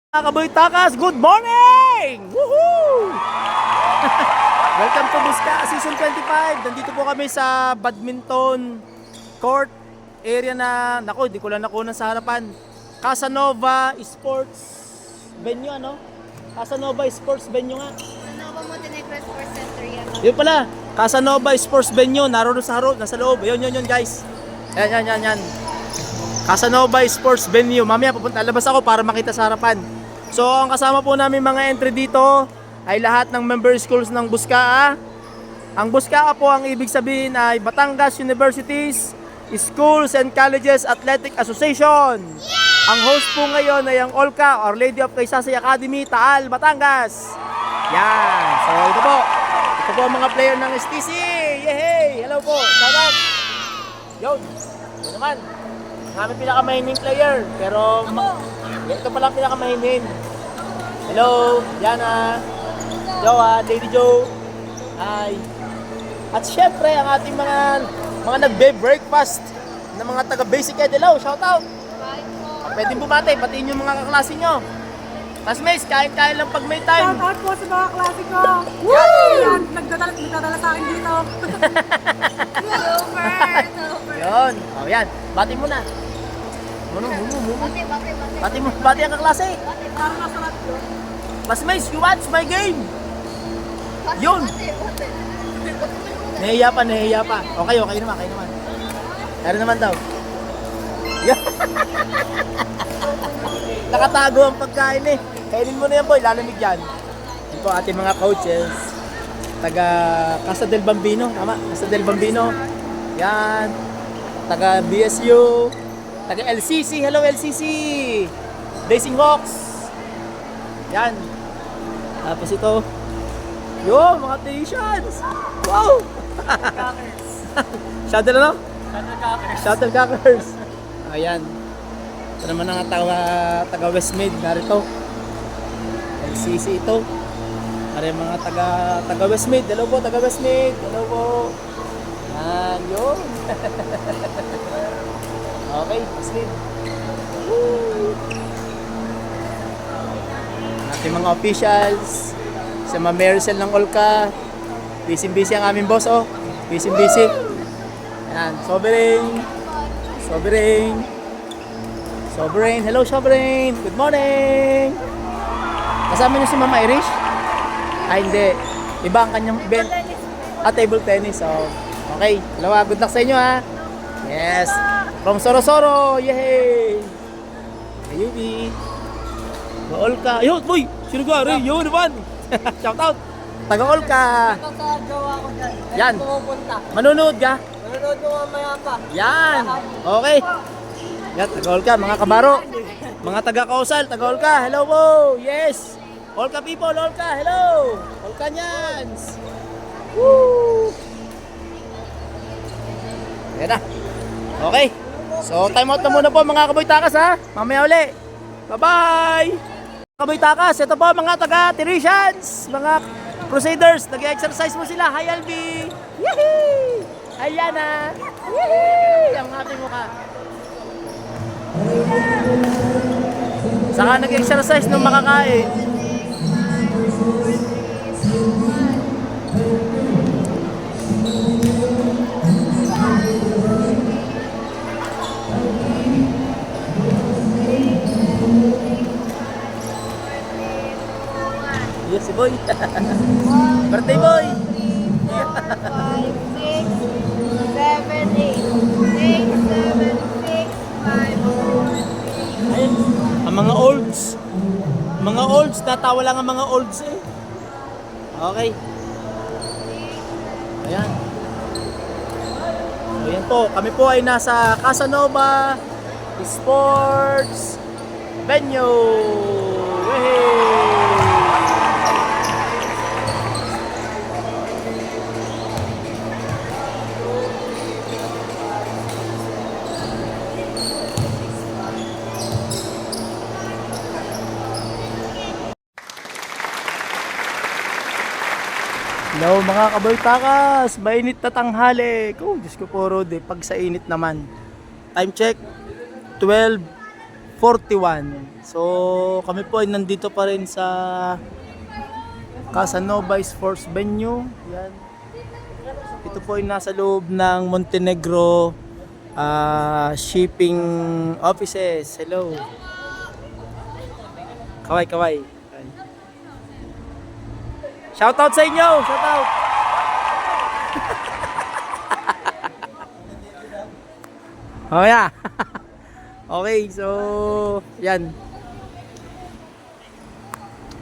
Mga Kaboy Takas, good morning! Woohoo! Welcome to Buska Season 25. Nandito po kami sa badminton court area na, nako, di ko lang nakunan sa harapan. Casanova Sports Venue, ano? Casanova Sports Venue nga. Casanova Montenegro Sports Center yan. Yun pala, Casanova Sports Venue, naroon sa nasa loob. Yun, guys. Yan. Casanova Sports Venue. Mamaya pupunta, labas ako para makita sa harapan. So, ang kasama po namin mga entry dito ay lahat ng member schools ng Buskaa. Ang Buskaa po, ang ibig sabihin ay Batangas Universities Schools and Colleges Athletic Association. Yeah! Ang host po ngayon ay ang Olka, Our Lady of Kaysasay Academy, Taal, Batangas. Yan. So, ito po. Ito po ang mga player ng STC. Yehey! Hello po. Shout out. Yun. Ito naman. Ang aming pinakamahining player. Pero, ito pala ang pinakamahining. Hello, Diana. Joa, Lady Jo. Hi. At syempre, ang ating mga nagbe-breakfast na mga taga-basic ed. Hello, shout out. Pwedeng bumati, patiin yung mga kaklase nyo. Classmates, kain-kain lang pag may time. Shout out po sa mga klase ko. Yan, nagdadala sa akin dito. Super! Yun. O yan, bati mo na. Bati ang kaklase. Parang masarap yun. Classmates, you watch my game. Yun. Nahiya pa. Okay naman. Meron naman daw. Nakatago ang pagkain eh. Kainin mo na yan boy, lalamig yan. Yun po ating mga coaches. Taga Casa del Bambino, tama? Casa del Bambino. Yan. Taga BSU. Taga LCC, hello LCC. Blazing Hawks. Yan. Tapos ito. Yo, mga Tahitians. Wow. Shuttle ano? Shuttlecockers. Ayan. Ito naman ang taga Westmead, narito. LCC ito. Ari mga taga Westmead. Hello po, taga Westmead. Hello po. Yan, yun. Okay, Westmead. Woo! Ating mga officials. Sa mga Maricel ng Olka. Busy ang aming boss, oh. Busy. Yan, Sovereign. Hello, Sovereign. Good morning. Kasama niyo si Mama Irish? Ay, hindi. Iba ang kanyang event. Table tennis. So, okay. Dalawa, good luck sa inyo, ha. Yes. From Sorosoro. Yay! Ayubi. Olka. Ayun, boy. Sino ka? Yun naman. Shout out. Taga-Olka. Pagka-jowa ko dyan. Yan. Pumupunta. Manonood ka? Manonood mo mamaya pa. Yan. Okay. Yan, taga-Olka, mga kabaro. Mga taga-Kausal, taga-Olka. Hello po. Yes. Olka people, Olka. Hello. Olkanyans. Woo. Yan na. Okay. So, time out na muna po mga Kaboy Takas ha. Mamaya uli. Bye-bye. Kaboy Takas, ito po mga taga-Tahitians, mga Crusaders, nag-exercise mo sila. Hi Albi. Yehey. Hi Yana. Yehey. Ang ating mukha. Saka nag-exercise nung makakain. Yes, si Boy. Birthday boy. 5, 6, 7, 8. 8, 7, 6, 5, 4, 3. Ayun, ang mga olds. Mga olds, natawa lang ang mga olds eh. Okay. Ayan. So yan po, kami po ay nasa Casanova Sports Venue. Wehey! Hello mga Kaboy Takas, mainit na tanghali. Oh, Diyos ko po Rode, pag sa init naman. Time check, 12:15 41. So, kami po ay nandito pa rin sa Casanova Sports Venue. Yan. Ito po ay nasa loob ng Montenegro shipping offices. Hello. Kaway. Shoutout sa inyo! Shoutout! Oh yeah. Okay, so yan.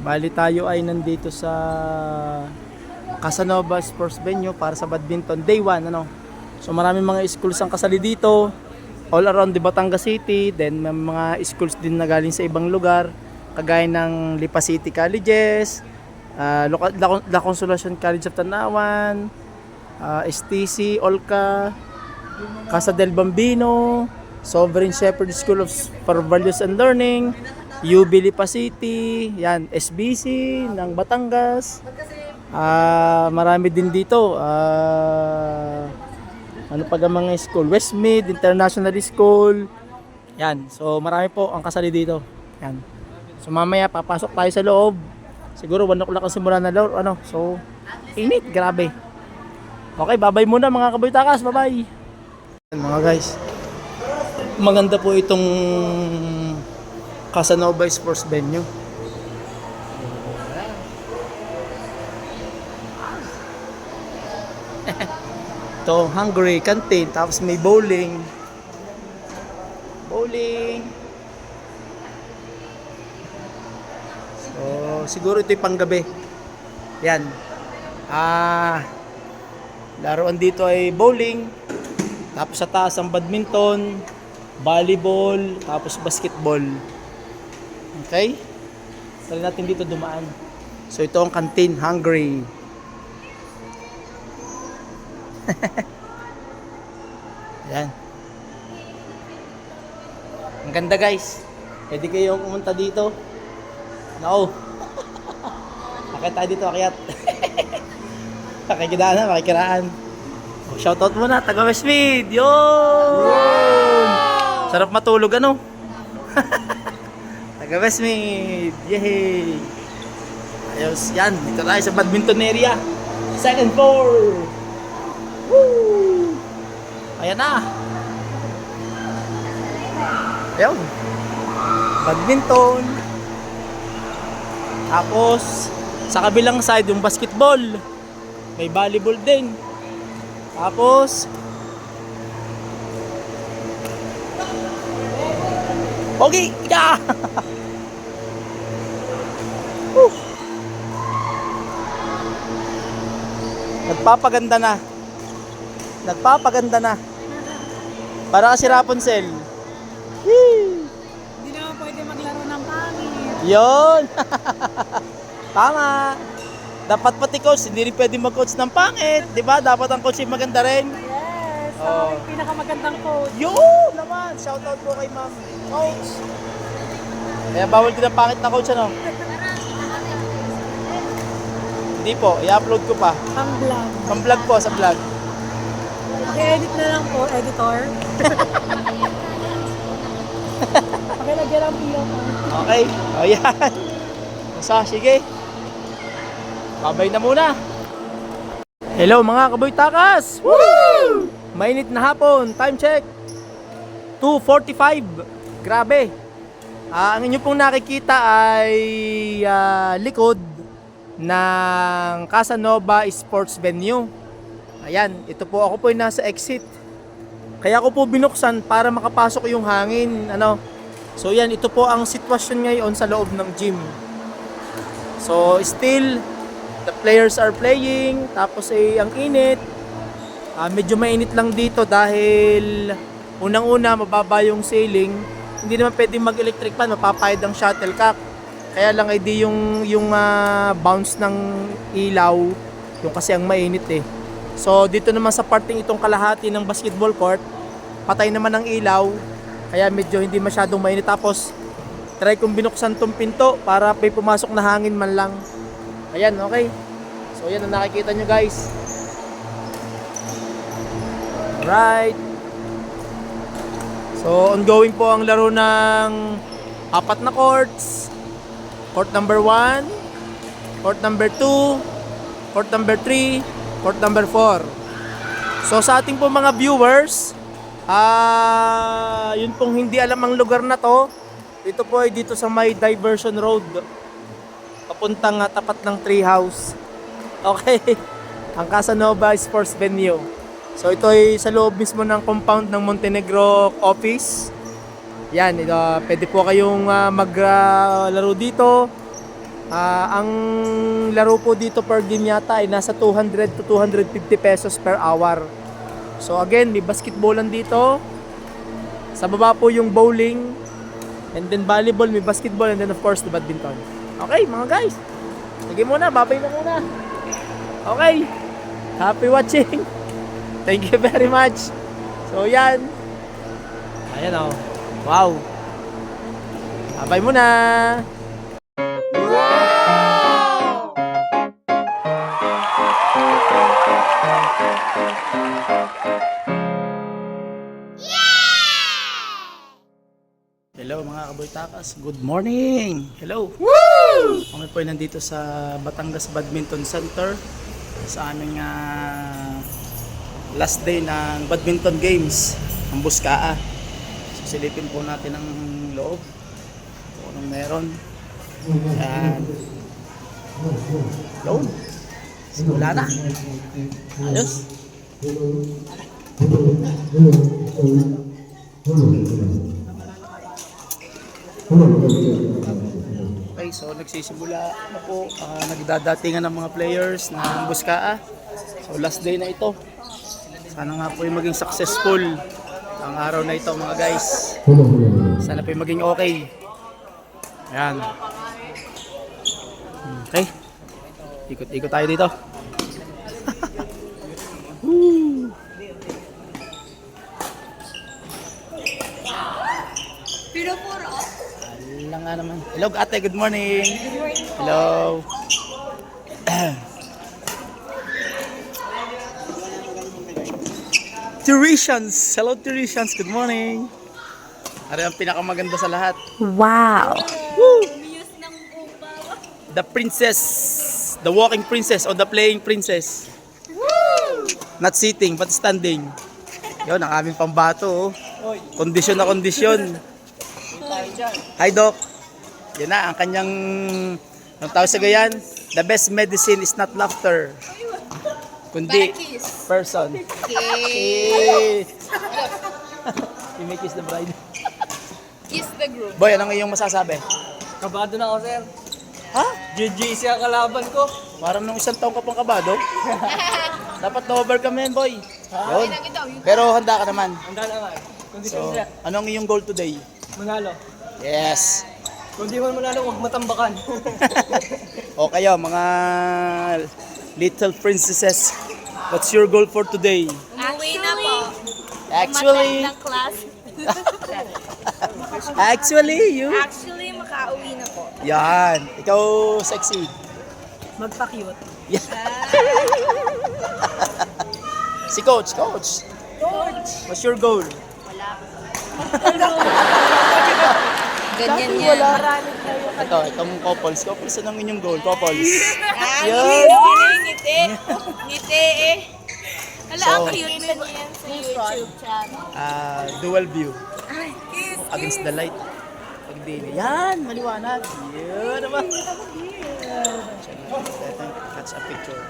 Bali tayo ay nandito sa Casanova Sports Venue para sa badminton day 1 ano. So maraming mga schools ang kasali dito all around the Batangas City, then may mga schools din na galing sa ibang lugar kagaya ng Lipa City Colleges, La Consolacion College of Tanawan, STC, Olca, Casa del Bambino, Sovereign Shepherd School for Values and Learning, UB Lipa City, yan, SBC ng Batangas. Marami din dito. Ano pa ang mga school? Westmead International School. Yan. So marami po ang kasali dito. Yan. So mamaya papasok tayo sa loob. Siguro 1 o'clock ang simula na laro. Ano? So init, grabe. Okay, bye-bye muna mga kaboytakas. Bye-bye. Mga guys, maganda po itong Casanova Sports Venue. Ito, Hungary canteen, tapos may bowling. So, siguro ito yung panggabi. Yan. Laruan dito ay bowling. Tapos sa taas ang badminton, volleyball, tapos basketball. Okay? Try natin dito dumaan. So ito ang canteen, Hungary. Yan. Ang ganda guys. Pwede kayong pumunta dito. No. Akit tayo dito, akyat. Makikiraan. Oh, shoutout muna, taga Westmead. Yun! Sarap matulog ano? Taga Westmead. Yay! Ayos, yan. Dito tayo sa badminton area. Second floor. Woo! Ayan na. Ayun. Badminton. Tapos, sa kabilang side, yung basketball. May volleyball din. Tapos, okay, yeah! Nagpapaganda na. Para kasi Rapunzel. Yee! Hindi naman pwede maglaro ng pangit. Yon. Tama. Dapat pati coach, hindi rin pwede mag-coach ng pangit. Di ba? Dapat ang coach ay maganda rin. Yes, Oh. pinakamagandang coach. Yun naman. Shoutout po kay ma'am. Coach. Kaya bawal din ang pangit na coach ano? Hindi po. I-upload ko pa. Ang vlog. Ang vlog po sa vlog. Paki-edit na lang po, editor. Pakilagyan lang po. Okay. O yan. Sige. Babay na muna. Hello mga kaboytakas. Woo! Mainit na hapon. Time check. 2:45. Grabe. Ang inyo pong nakikita ay likod ng Casanova Sports Venue. Ayan, ito po ako po ay nasa exit. Kaya ako po binuksan para makapasok yung hangin, ano. So yan, ito po ang sitwasyon ngayon sa loob ng gym. So still the players are playing, tapos ang init. Medyo mainit lang dito dahil unang-una mababa yung ceiling. Hindi naman pwedeng mag-electric fan, mapapayad ang shuttlecock. Kaya lang ay di yung bounce ng ilaw, yung kasi ang mainit eh. So dito naman sa parting itong kalahati ng basketball court, patay naman ang ilaw, kaya medyo hindi masyadong mainit. Tapos try kong binuksan tong pinto para may pumasok na hangin man lang. Ayan, okay. So yan ang nakikita nyo guys. Right. So, ongoing po ang laro ng apat na courts. Court number 1, court number 2, court number 3, court number 4. So, sa ating po mga viewers, yun pong hindi alam ang lugar na to, ito po ay dito sa may Diversion Road. Papuntang tapat ng Treehouse. Okay. Ang Casanova Sports Venue. So ito ay sa loob mismo ng compound ng Montenegro office. Yan, pwede po kayong maglaro dito. Ang laro po dito per game yata ay nasa 200 to 250 pesos per hour. So again, may basketballan dito. Sa baba po yung bowling. And then volleyball, may basketball, and then of course the badminton. Okay mga guys. Sige muna, babay na muna. Okay. Happy watching. Thank you very much. So yan. Ayan o. Wow. Babay muna. Hello mga kaboytakas, good morning! Hello! Woo! Kami po ay nandito sa Batangas Badminton Center sa aming last day ng badminton games ng Buskaa. So silipin po natin ang loob kung anong meron. Yan. Loob. Simula na. Ayos. Okay, so nagsisimula na po, nagdadatingan ng mga players ng Buskaa. So last day na ito. Sana nga po yung maging successful ang araw na ito mga guys. Sana po yung maging okay. Ayan. Okay. Ikot-ikot tayo dito. Woo! Pero puro. Alam nga naman. Hello ate, good morning. Good morning po. Hello. Teresians. Hello Teresians, good morning. Ari ang pinakamaganda sa lahat. Wow! Muse ng upa. The princess. The walking princess or the playing princess. Woo! Not sitting but standing. Yun, ang aming pambato. Oh. Kondisyon na kondisyon. Hi Doc. Yan na, ang kanyang ang tawag sa gayan, the best medicine is not laughter, kundi Kiss. person. Okay. You may kiss the bride. Kiss the group. Boy, anong iyong masasabi? Kabado na ako, sir. Ha? GGC ang kalaban ko. Parang nung isang taong ka pang kabado. Dapat na-overcome yan, boy. Yun. Yun. Pero handa ka naman. Handa naman. Kung di So, siya anong iyong goal today? manalo. Yes. Kung di man manalo, huwag matambakan. O kayo, mga little princesses, what's your goal for today? Uwi na po. Actually, Ng class. you. Actually, makauwi na po. Yan. Ikaw, sexy. Magpa-cute. Si Coach. Coach. What's your goal? Ganyan yan. Ito, itong couples. Couples, anong inyong goal? Couples. Yun. Ngiti. Ngiti eh. Hala, So, ang cute na yan sa YouTube channel. Dual view. Kiss, Against the light. Pag di yan, maliwanag. Yun naman. That's a picture.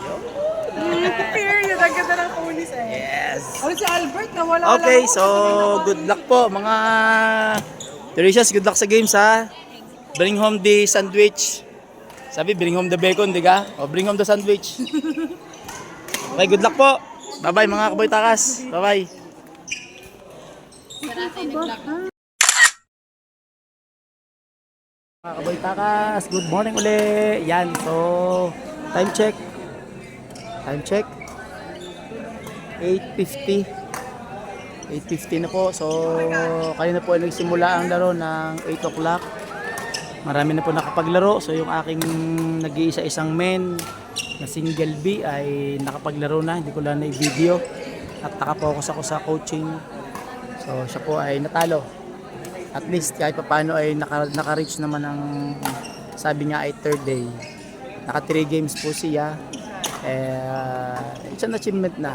Yun. Period, ang ganda ng pulis eh. Yes. Ano si Albert na wala Okay, so good luck po mga Teresias, good luck sa games ha. Bring home the sandwich. Sabi, bring home the bacon, di ka? O, bring home the sandwich. Okay, good luck po. Bye-bye mga kaboy takas. Bye-bye. Mga kaboy takas, good morning uli. Yan, so time check. Time check. 8:50. 8:50 na po. So, kanina po ay nagsimula ang laro ng 8 o'clock. Marami na po nakapaglaro. So, yung aking nag-iisa isang men na single B ay nakapaglaro na. Hindi ko lang na i-video. At nakapokus ako sa coaching. So siya po ay natalo. At least kahit paano ay naka-reach naman ng sabi nga ay third day. Naka 3 games po siya. It's an achievement na.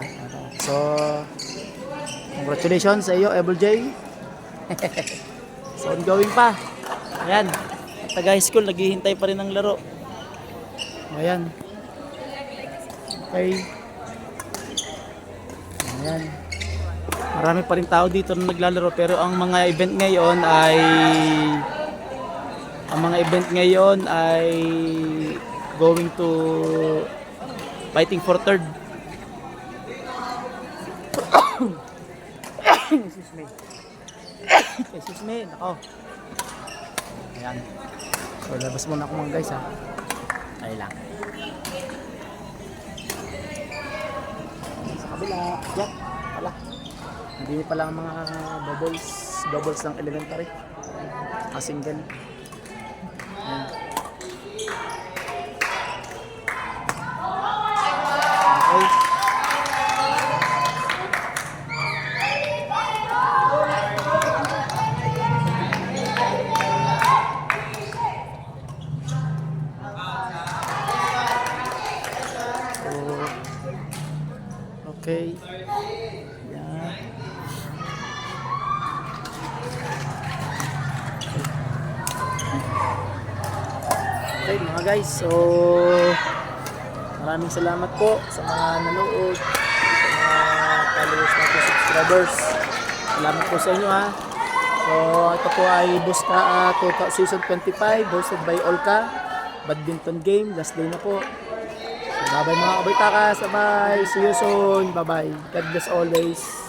So congratulations sa iyo, Evil J. So ongoing pa. Ayan. At taga high school naghihintay pa rin ng laro. Ayan. Okay. Ayan. Marami pa rin tao dito na naglalaro pero ang mga event ngayon ay going to fighting for third. Excuse me. Excuse me. Nako. Ayan. So labas muna ako mga guys ha. Ay lang. Sa kabila. Yan. Pala. Hindi pa lang mga bubbles ng elementary. Single. Ayan. Okay. Okay. Yan. Okay mga guys, so maraming salamat po sa mga nanood, sa mga followers natin, subscribers. Salamat po sa inyo ha. So ito po ay Buska Season 25 hosted by Olka. Badminton game, last day na po. So, bye bye mga kabaytakas, bye. See you soon, bye bye. God bless always.